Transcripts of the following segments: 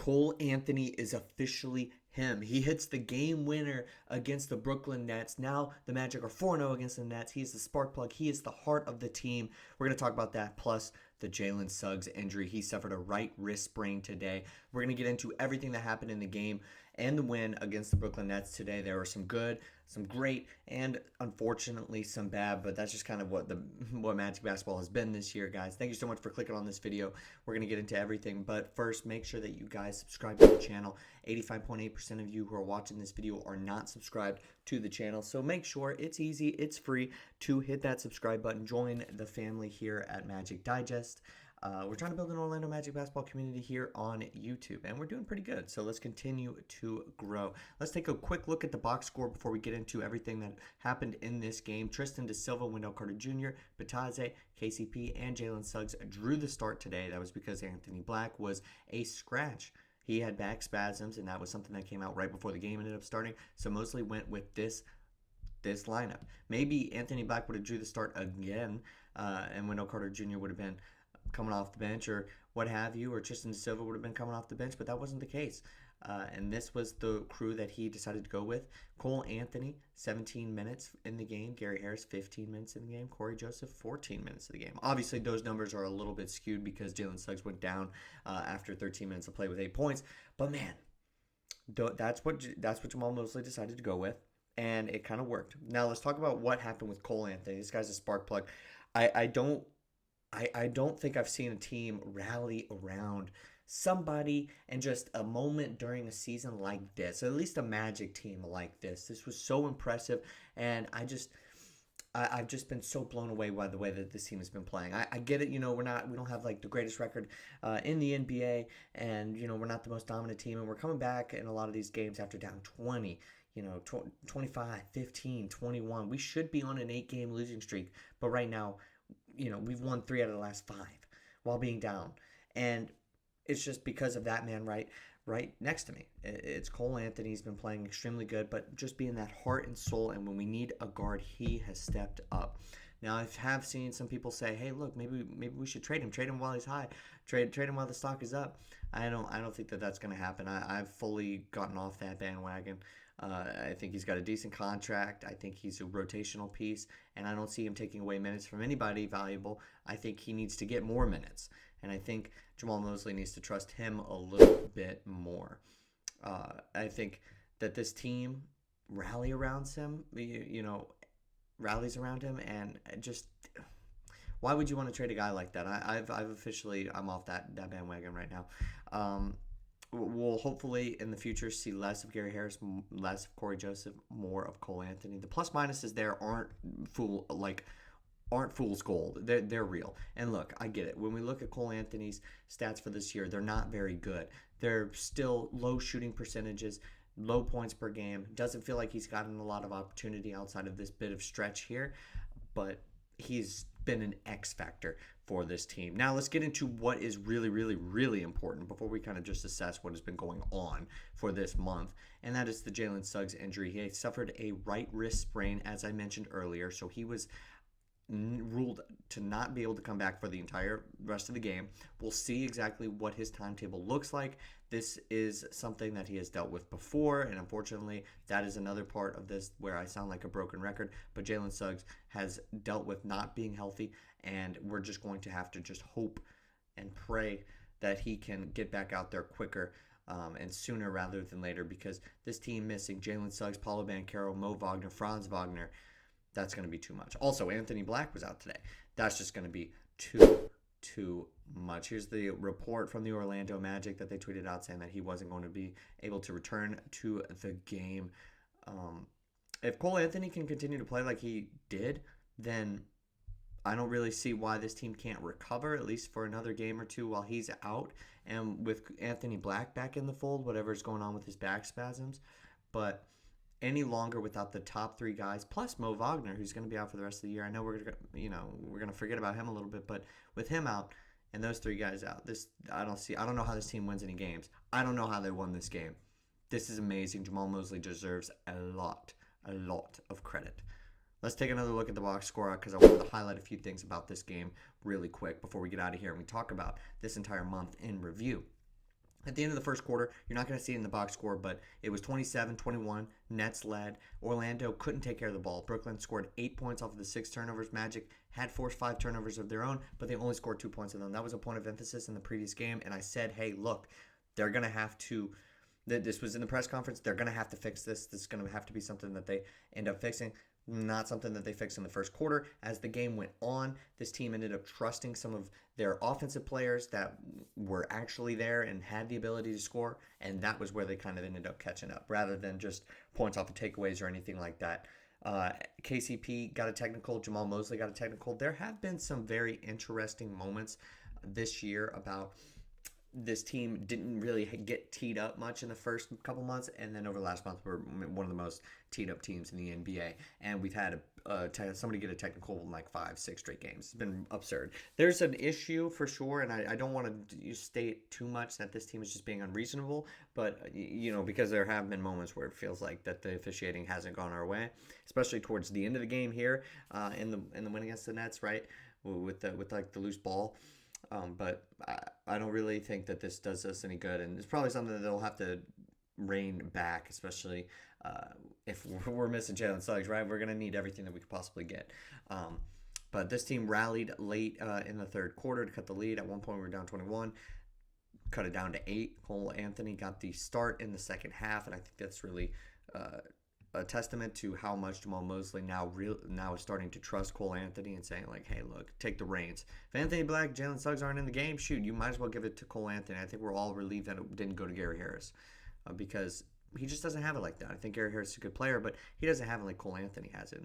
Cole Anthony is officially him. He hits the game winner against the Brooklyn Nets. Now the Magic are 4-0 against the Nets. He is the spark plug. He is the heart of the team. We're going to talk about that, plus the Jalen Suggs injury. He suffered a right wrist sprain today. We're going to get into everything that happened in the game and the win against the Brooklyn Nets today. There were some good, some great, and unfortunately some bad, but that's just kind of what Magic basketball has been this year, guys. Thank you so much for clicking on this video. We're going to get into everything, but first, make sure that you guys subscribe to the channel. 85.8% of you who are watching this video are not subscribed to the channel, so make sure it's easy, it's free to hit that subscribe button. Join the family here at Magic Digest. We're trying to build an Orlando Magic basketball community here on YouTube, and we're doing pretty good, so let's continue to grow. Let's take a quick look at the box score before we get into everything that happened in this game. Tristan Da Silva, Wendell Carter Jr., Bataze, KCP, and Jalen Suggs drew the start today. That was because Anthony Black was a scratch. He had back spasms, and that was something that came out right before the game ended up starting, so Mosley went with this lineup. Maybe Anthony Black would have drew the start again, and Wendell Carter Jr. would have been coming off the bench or what have you, or Tristan Da Silva would have been coming off the bench, but that wasn't the case. And this was the crew that he decided to go with. Cole Anthony, 17 minutes in the game. Gary Harris, 15 minutes in the game. Corey Joseph, 14 minutes in the game. Obviously, those numbers are a little bit skewed because Jalen Suggs went down after 13 minutes of play with 8 points. But man, that's what Jamahl Mosley decided to go with, and it kind of worked. Now let's talk about what happened with Cole Anthony. This guy's a spark plug. I don't think I've seen a team rally around somebody and just a moment during a season like this, or at least a Magic team like this. This was so impressive, and I've just been so blown away by the way that this team has been playing. I get it, we don't have like the greatest record in the NBA, and we're not the most dominant team, and we're coming back in a lot of these games after down 20. 25, 15, 21. We should be on an 8-game losing streak, but right now, we've won 3 out of the last 5 while being down. And it's just because of that man right next to me. It's Cole Anthony. He's been playing extremely good, but just being that heart and soul. And when we need a guard, he has stepped up. Now, I have seen some people say, hey, look, maybe we should trade him. Trade him while he's high. Trade him while the stock is up. I don't think that that's going to happen. I've fully gotten off that bandwagon. I think he's got a decent contract. I think he's a rotational piece, and I don't see him taking away minutes from anybody valuable. I think he needs to get more minutes, and I think Jamahl Mosley needs to trust him a little bit more. I think that this team rallies around him, and just why would you want to trade a guy like that? I'm off that bandwagon right now. We'll hopefully in the future see less of Gary Harris, less of Corey Joseph, more of Cole Anthony. The plus minuses there aren't fool's gold. They're real. And look, I get it. When we look at Cole Anthony's stats for this year, they're not very good. They're still low shooting percentages, low points per game. Doesn't feel like he's gotten a lot of opportunity outside of this bit of stretch here, but he's been an X factor for this team. Now let's get into what is really, really, really important before we kind of just assess what has been going on for this month, and that is the Jalen Suggs injury. He suffered a right wrist sprain, as I mentioned earlier, so he was ruled to not be able to come back for the entire rest of the game. We'll see exactly what his timetable looks like. This is something that he has dealt with before, and unfortunately, that is another part of this where I sound like a broken record, but Jalen Suggs has dealt with not being healthy, and we're just going to have to just hope and pray that he can get back out there quicker and sooner rather than later, because this team missing Jalen Suggs, Paolo Banchero, Mo Wagner, Franz Wagner, that's going to be too much. Also, Anthony Black was out today. That's just going to be too much. Here's the report from the Orlando Magic that they tweeted out saying that he wasn't going to be able to return to the game. If Cole Anthony can continue to play like he did, then I don't really see why this team can't recover, at least for another game or two while he's out. And with Anthony Black back in the fold, whatever's going on with his back spasms. But any longer without the top 3 guys, plus Mo Wagner, who's going to be out for the rest of the year. I know we're going to forget about him a little bit, but with him out and those 3 guys out, I don't know how this team wins any games. I don't know how they won this game. This is amazing. Jamahl Mosley deserves a lot of credit. Let's take another look at the box score because I wanted to highlight a few things about this game really quick before we get out of here and we talk about this entire month in review. At the end of the first quarter, you're not going to see it in the box score, but it was 27-21. Nets led. Orlando couldn't take care of the ball. Brooklyn scored 8 points off of the 6 turnovers. Magic had forced 5 turnovers of their own, but they only scored 2 points of them. That was a point of emphasis in the previous game, and I said, hey, look, they're going to have to. This was in the press conference. They're going to have to fix this. This is going to have to be something that they end up fixing. Not something that they fixed in the first quarter. As the game went on, this team ended up trusting some of their offensive players that were actually there and had the ability to score, and that was where they kind of ended up catching up, rather than just points off of takeaways or anything like that. KCP got a technical. Jamahl Mosley got a technical. There have been some very interesting moments this year about this team didn't really get teed up much in the first couple months, and then over the last month, we're one of the most teed up teams in the NBA. And we've had somebody get a technical in like 5-6 straight games. It's been absurd. There's an issue for sure, and I don't want to state too much that this team is just being unreasonable, but because there have been moments where it feels like that the officiating hasn't gone our way, especially towards the end of the game here in the win against the Nets, right? With like the loose ball. But I don't really think that this does us any good, and it's probably something that they'll have to rein back, especially if we're missing Jalen Suggs, right? We're going to need everything that we could possibly get. But this team rallied late in the third quarter to cut the lead. At one point, we were down 21, cut it down to 8. Cole Anthony got the start in the second half, and I think that's really a testament to how much Jamahl Mosley now is starting to trust Cole Anthony and saying, like, hey, look, take the reins. If Anthony Black, Jalen Suggs aren't in the game, shoot, you might as well give it to Cole Anthony. I think we're all relieved that it didn't go to Gary Harris because he just doesn't have it like that. I think Gary Harris is a good player, but he doesn't have it like Cole Anthony has it.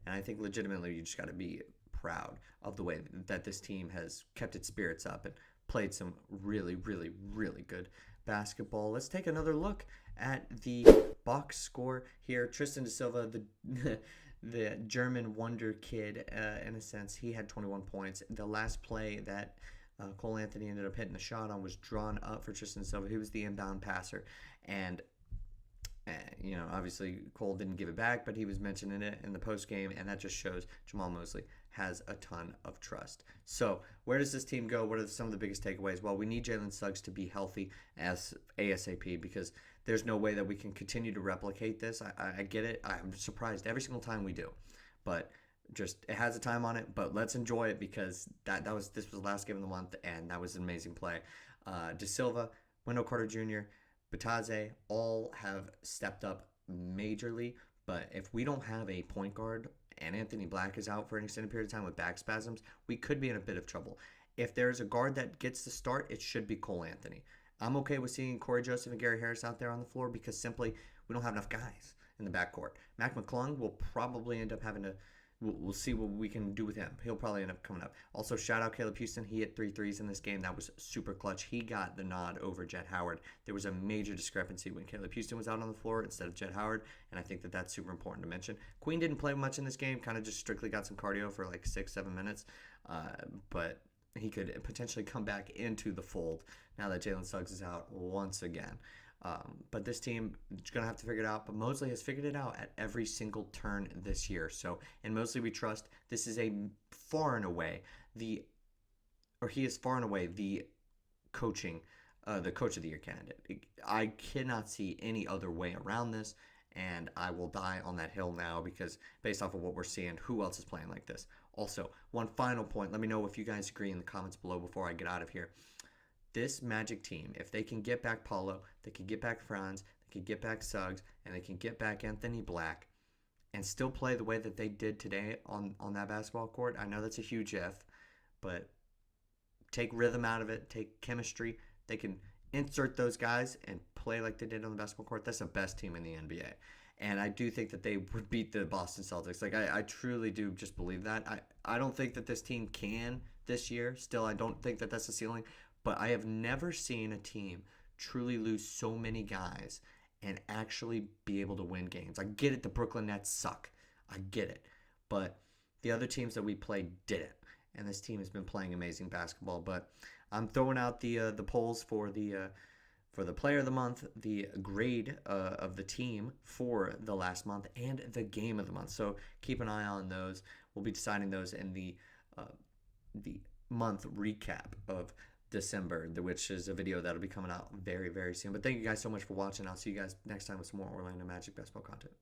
And I think legitimately you just got to be proud of the way that this team has kept its spirits up and played some really, really, really good basketball. Let's take another look at the box score here. Tristan da Silva, the German wonder kid, in a sense, he had 21 points. The last play that Cole Anthony ended up hitting the shot on was drawn up for Tristan da Silva. He was the inbound passer, and obviously Cole didn't give it back, but he was mentioning it in the post game, and that just shows Jamahl Mosley has a ton of trust. So where does this team go? What are some of the biggest takeaways? Well, we need Jalen Suggs to be healthy as ASAP, because there's no way that we can continue to replicate this. I get it. I'm surprised every single time we do, but just it has a time on it. But let's enjoy it, because this was the last game of the month, and that was an amazing play. Da Silva, Wendell Carter Jr., Bataze all have stepped up majorly, but if we don't have a point guard and Anthony Black is out for an extended period of time with back spasms, we could be in a bit of trouble. If there's a guard that gets the start, it should be Cole Anthony. I'm okay with seeing Corey Joseph and Gary Harris out there on the floor, because simply we don't have enough guys in the backcourt. Mac McClung will probably end up having to. We'll see what we can do with him. He'll probably end up coming up. Also, shout out Caleb Houston. He hit 3 threes in this game. That was super clutch. He got the nod over Jet Howard. There was a major discrepancy when Caleb Houston was out on the floor instead of Jet Howard, and I think that that's super important to mention. Queen didn't play much in this game, kind of just strictly got some cardio for like 6-7 minutes, but he could potentially come back into the fold now that Jalen Suggs is out once again. But this team is going to have to figure it out. But Mosley has figured it out at every single turn this year. So, in Mosley we trust. This is he is far and away the coach of the year candidate. I cannot see any other way around this, and I will die on that hill now, because based off of what we're seeing, who else is playing like this? Also, one final point. Let me know if you guys agree in the comments below before I get out of here. This Magic team, if they can get back Paolo, they can get back Franz, they can get back Suggs, and they can get back Anthony Black, and still play the way that they did today on that basketball court. I know that's a huge if, but take rhythm out of it, take chemistry. They can insert those guys and play like they did on the basketball court. That's the best team in the NBA. And I do think that they would beat the Boston Celtics. Like, I truly do just believe that. I don't think that this team can this year. Still, I don't think that that's the ceiling. But I have never seen a team truly lose so many guys and actually be able to win games. I get it, the Brooklyn Nets suck. I get it. But the other teams that we played didn't. And this team has been playing amazing basketball. But I'm throwing out the polls for the player of the month, the grade of the team for the last month, and the game of the month. So keep an eye on those. We'll be deciding those in the month recap of December, which is a video that'll be coming out very, very soon. But thank you guys so much for watching. I'll see you guys next time with some more Orlando Magic basketball content.